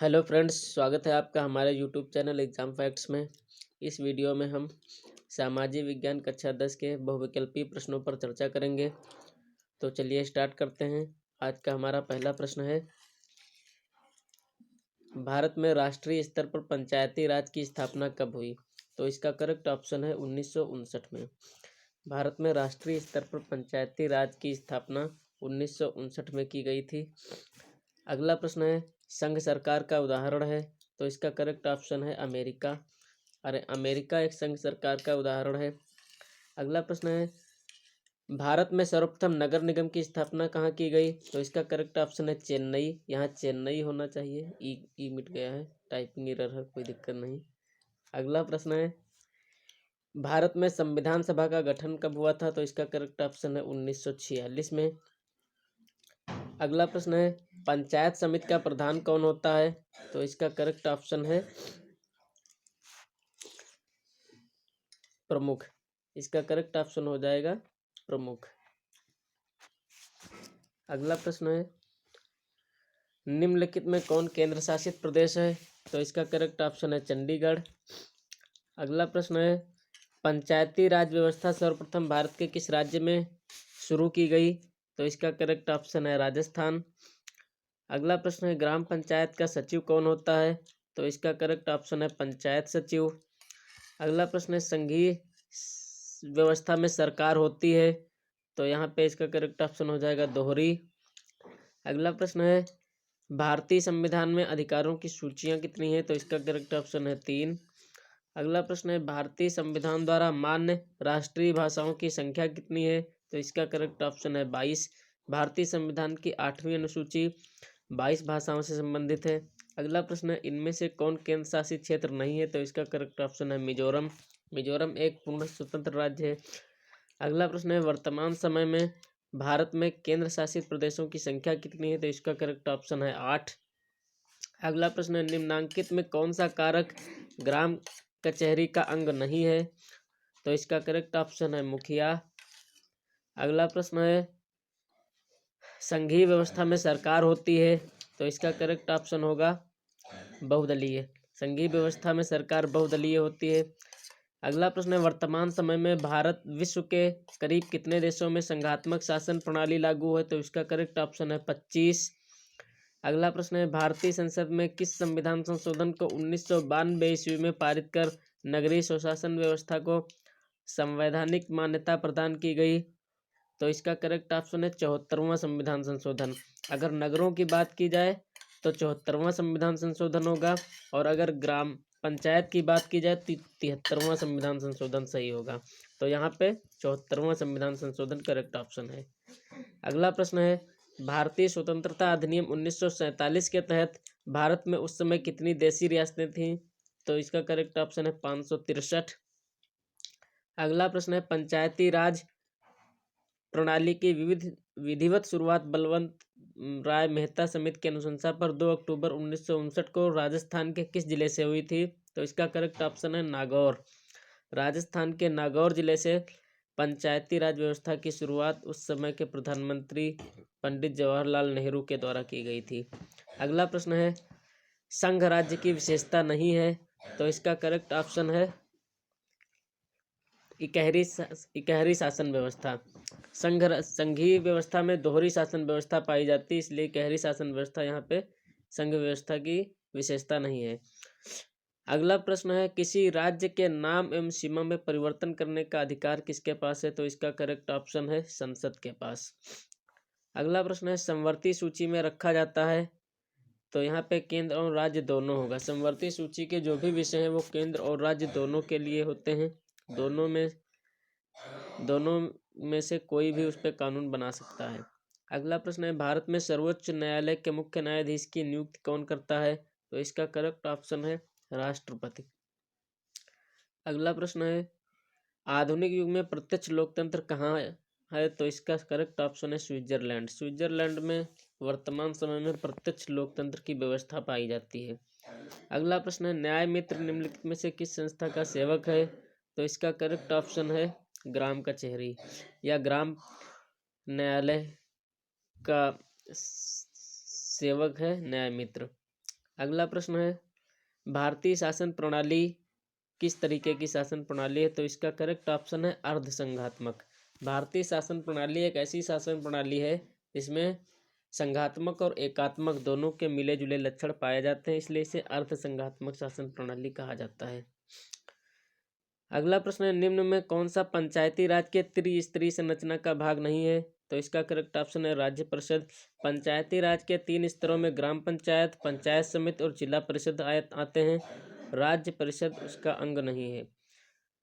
Hello friends, स्वागत है आपका हमारे यूट्यूब चैनल एग्जाम फैक्ट्स में। इस वीडियो में हम सामाजिक विज्ञान कक्षा 10 के बहुविकल्पी प्रश्नों पर चर्चा करेंगे। तो चलिए स्टार्ट करते हैं। आज का हमारा पहला प्रश्न है, भारत में राष्ट्रीय स्तर पर पंचायती राज की स्थापना कब हुई? तो इसका करेक्ट ऑप्शन है 1959 में। भारत में राष्ट्रीय स्तर पर पंचायती राज की स्थापना 1959 में की गई थी। अगला प्रश्न है, संघ सरकार का उदाहरण है? तो इसका करेक्ट ऑप्शन है अमेरिका। अमेरिका एक संघ सरकार का उदाहरण है। अगला प्रश्न है, भारत में सर्वप्रथम नगर निगम की स्थापना कहाँ की गई? तो इसका करेक्ट ऑप्शन है चेन्नई। यहाँ चेन्नई होना चाहिए, ई मिट गया है, टाइपिंग एरर है, कोई दिक्कत नहीं। अगला प्रश्न है, भारत में संविधान सभा का गठन कब हुआ था? तो इसका करेक्ट ऑप्शन है 1946 में। अगला प्रश्न है, पंचायत समिति का प्रधान कौन होता है? तो इसका करेक्ट ऑप्शन है प्रमुख। इसका करेक्ट ऑप्शन हो जाएगा प्रमुख। अगला प्रश्न है, निम्नलिखित में कौन केंद्र शासित प्रदेश है? तो इसका करेक्ट ऑप्शन है चंडीगढ़। अगला प्रश्न है, पंचायती राज व्यवस्था सर्वप्रथम भारत के किस राज्य में शुरू की गई? तो इसका करेक्ट ऑप्शन है राजस्थान। अगला प्रश्न है, ग्राम पंचायत का सचिव कौन होता है? तो इसका करेक्ट ऑप्शन है पंचायत सचिव। अगला प्रश्न है, संघीय व्यवस्था में सरकार होती है? तो यहाँ पे इसका करेक्ट ऑप्शन हो जाएगा दोहरी। अगला प्रश्न है, भारतीय संविधान में अधिकारों की सूचियां कितनी है? तो इसका करेक्ट ऑप्शन है 3। अगला प्रश्न है, भारतीय संविधान द्वारा मान्य राष्ट्रीय भाषाओं की संख्या कितनी है? तो इसका करेक्ट ऑप्शन है 22। भारतीय संविधान की 8वीं अनुसूची 22 भाषाओं से संबंधित है। अगला प्रश्न है, इनमें से कौन केंद्र शासित क्षेत्र नहीं है? तो इसका करेक्ट ऑप्शन है मिजोरम। मिजोरम एक पूर्ण स्वतंत्र राज्य है। अगला प्रश्न है, वर्तमान समय में भारत में केंद्र शासित प्रदेशों की संख्या कितनी है? तो इसका करेक्ट ऑप्शन है 8। अगला प्रश्न है, निम्नांकित में कौन सा कारक ग्राम कचहरी का अंग नहीं है? तो इसका करेक्ट ऑप्शन है मुखिया। अगला प्रश्न है, संघीय व्यवस्था में सरकार होती है? तो इसका करेक्ट ऑप्शन होगा बहुदलीय। संघीय व्यवस्था में सरकार बहुदलीय होती है। अगला प्रश्न है, वर्तमान समय में भारत विश्व के करीब कितने देशों में संघात्मक शासन प्रणाली लागू है? तो इसका करेक्ट ऑप्शन है 25। अगला प्रश्न है, भारतीय संसद में किस संविधान संशोधन को 1992 ईस्वी में पारित कर नगरीय स्वशासन व्यवस्था को संवैधानिक मान्यता प्रदान की गई? तो इसका करेक्ट ऑप्शन है 74वां संविधान संशोधन। अगर नगरों की बात की जाए तो 74वां संविधान संशोधन होगा, और अगर ग्राम पंचायत की बात की जाए तो 73वां संविधान संशोधन सही होगा। तो यहाँ पे 74वां संविधान संशोधन करेक्ट ऑप्शन है। अगला प्रश्न है, भारतीय स्वतंत्रता अधिनियम 1947 के तहत भारत में उस समय कितनी देशी रियासतें थीं? तो इसका करेक्ट ऑप्शन है 563। अगला प्रश्न है, पंचायती राज प्रणाली की विधिवत शुरुआत बलवंत राय मेहता समिति की अनुशंसा पर 2 अक्टूबर 1959 को राजस्थान के किस जिले से हुई थी? तो इसका करेक्ट ऑप्शन है नागौर। राजस्थान के नागौर जिले से पंचायती राज व्यवस्था की शुरुआत उस समय के प्रधानमंत्री पंडित जवाहरलाल नेहरू के द्वारा की गई थी। अगला प्रश्न है, संघ राज्य की विशेषता नहीं है? तो इसका करेक्ट ऑप्शन है इकहरी शासन व्यवस्था। संघीय व्यवस्था में दोहरी शासन व्यवस्था पाई जाती है, इसलिए इकहरी शासन व्यवस्था यहाँ पे संघ व्यवस्था की विशेषता नहीं है। अगला प्रश्न है, किसी राज्य के नाम एवं सीमा में परिवर्तन करने का अधिकार किसके पास है? तो इसका करेक्ट ऑप्शन है संसद के पास। अगला प्रश्न है, समवर्ती सूची में रखा जाता है? तो यहाँ पे केंद्र और राज्य दोनों होगा। समवर्ती सूची के जो भी विषय हैं वो केंद्र और राज्य दोनों के लिए होते हैं। दोनों में से कोई भी उस पर कानून बना सकता है। अगला प्रश्न है, भारत में सर्वोच्च न्यायालय के मुख्य न्यायाधीश की नियुक्ति कौन करता है? तो इसका करेक्ट ऑप्शन है राष्ट्रपति। अगला प्रश्न है, आधुनिक युग में प्रत्यक्ष लोकतंत्र कहाँ है? तो इसका करेक्ट ऑप्शन है स्विट्जरलैंड। स्विट्जरलैंड में वर्तमान समय में प्रत्यक्ष लोकतंत्र की व्यवस्था पाई जाती है। अगला प्रश्न है, न्याय मित्र निम्नलिखित में से किस संस्था का सेवक है? तो इसका करेक्ट ऑप्शन है ग्राम कचहरी या ग्राम न्यायालय का सेवक है न्याय मित्र। अगला प्रश्न है भारतीय शासन प्रणाली किस तरीके की शासन प्रणाली है? तो इसका करेक्ट ऑप्शन है अर्ध संघात्मक। भारतीय शासन प्रणाली एक ऐसी शासन प्रणाली है जिसमें संघात्मक और एकात्मक दोनों के मिले जुले लक्षण पाए जाते हैं, इसलिए इसे अर्ध संघात्मक शासन प्रणाली कहा जाता है। अगला प्रश्न है निम्न में कौन सा पंचायती राज के त्रिस्तरीय संरचना का भाग नहीं है? तो इसका करेक्ट ऑप्शन है राज्य परिषद। पंचायती राज के 3 स्तरों में ग्राम पंचायत, पंचायत समिति और जिला परिषद आते हैं। राज्य परिषद उसका अंग नहीं है।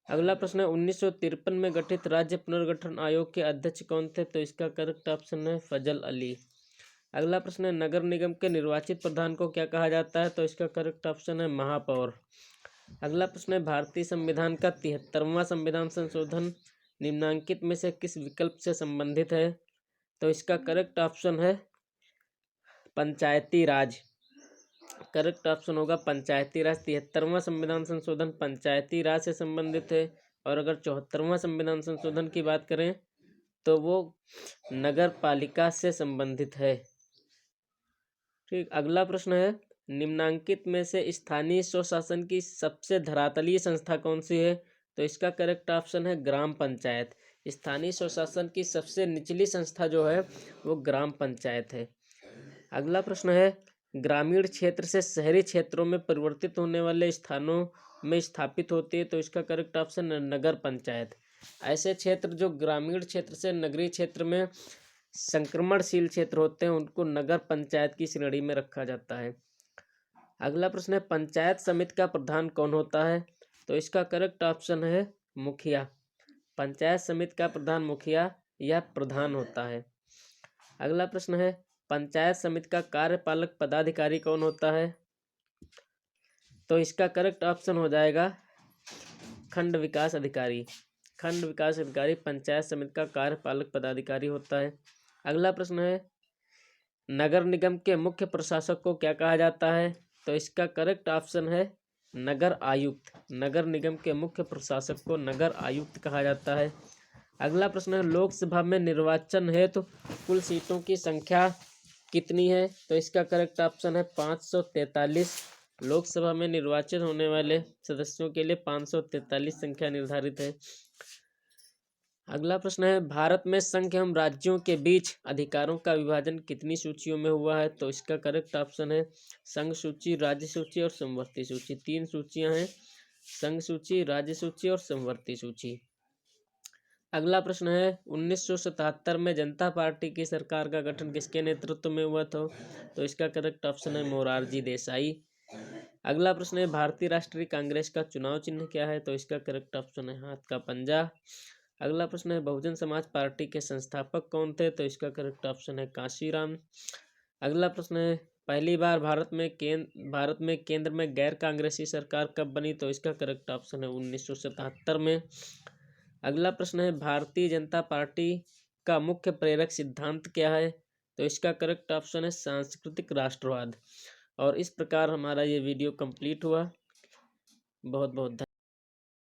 अगला प्रश्न है 1953 में गठित राज्य पुनर्गठन आयोग के अध्यक्ष कौन थे? तो इसका करेक्ट ऑप्शन है फजल अली। अगला प्रश्न है नगर निगम के निर्वाचित प्रधान को क्या कहा जाता है? तो इसका करेक्ट ऑप्शन है महापौर। अगला प्रश्न है भारतीय संविधान का 73वां संविधान संशोधन निम्नांकित में से किस विकल्प से संबंधित है? तो इसका करेक्ट ऑप्शन है पंचायती राज। करेक्ट ऑप्शन होगा पंचायती राज। 73वां संविधान संशोधन पंचायती राज से संबंधित है, और अगर 74वां संविधान संशोधन की बात करें तो वो नगर पालिका से संबंधित है। ठीक, अगला प्रश्न है निम्नांकित में से स्थानीय स्वशासन की सबसे धरातलीय संस्था कौन सी है? तो इसका करेक्ट ऑप्शन है ग्राम पंचायत। स्थानीय स्वशासन की सबसे निचली संस्था जो है वो ग्राम पंचायत है। अगला प्रश्न है ग्रामीण क्षेत्र से शहरी क्षेत्रों में परिवर्तित होने वाले स्थानों में स्थापित होती है, तो इसका करेक्ट ऑप्शन है नगर पंचायत। ऐसे क्षेत्र जो ग्रामीण क्षेत्र से नगरीय क्षेत्र में संक्रमणशील क्षेत्र होते हैं उनको नगर पंचायत की श्रेणी में रखा जाता है। अगला प्रश्न है पंचायत समिति का प्रधान कौन होता है? तो इसका करेक्ट ऑप्शन है मुखिया। पंचायत समिति का प्रधान मुखिया या प्रधान होता है। अगला प्रश्न है पंचायत समिति का कार्यपालक पदाधिकारी कौन होता है? तो इसका करेक्ट ऑप्शन हो जाएगा खंड विकास अधिकारी। खंड विकास अधिकारी पंचायत समिति का कार्यपालक पदाधिकारी होता है। अगला प्रश्न है नगर निगम के मुख्य प्रशासक को क्या कहा जाता है? तो इसका करेक्ट ऑप्शन है नगर आयुक्त। नगर निगम के मुख्य प्रशासक को नगर आयुक्त कहा जाता है। अगला प्रश्न है लोकसभा में निर्वाचन हेतु कुल सीटों की संख्या कितनी है? तो इसका करेक्ट ऑप्शन है 543। लोकसभा में निर्वाचित होने वाले सदस्यों के लिए 543 संख्या निर्धारित है। अगला प्रश्न है भारत में संघ एवं राज्यों के बीच अधिकारों का विभाजन कितनी सूचियों में हुआ है? तो इसका करेक्ट ऑप्शन है संघ सूची, राज्य सूची और समवर्ती सूची। 3 सूचियां हैं, संघ सूची, राज्य सूची और समवर्ती सूची। अगला प्रश्न है 1977 में जनता पार्टी की सरकार का गठन किसके नेतृत्व में हुआ था? तो इसका करेक्ट ऑप्शन है मोरारजी देसाई। अगला प्रश्न है भारतीय राष्ट्रीय कांग्रेस का चुनाव चिन्ह क्या है? तो इसका करेक्ट ऑप्शन है हाथ का पंजा। अगला प्रश्न है बहुजन समाज पार्टी के संस्थापक कौन थे? तो इसका करेक्ट ऑप्शन है कांशीराम। अगला प्रश्न है पहली बार भारत में केंद्र में गैर कांग्रेसी सरकार कब बनी? तो इसका करेक्ट ऑप्शन है 1977 में। अगला प्रश्न है भारतीय जनता पार्टी का मुख्य प्रेरक सिद्धांत क्या है? तो इसका करेक्ट ऑप्शन है सांस्कृतिक राष्ट्रवाद। और इस प्रकार हमारा ये वीडियो कंप्लीट हुआ। बहुत बहुत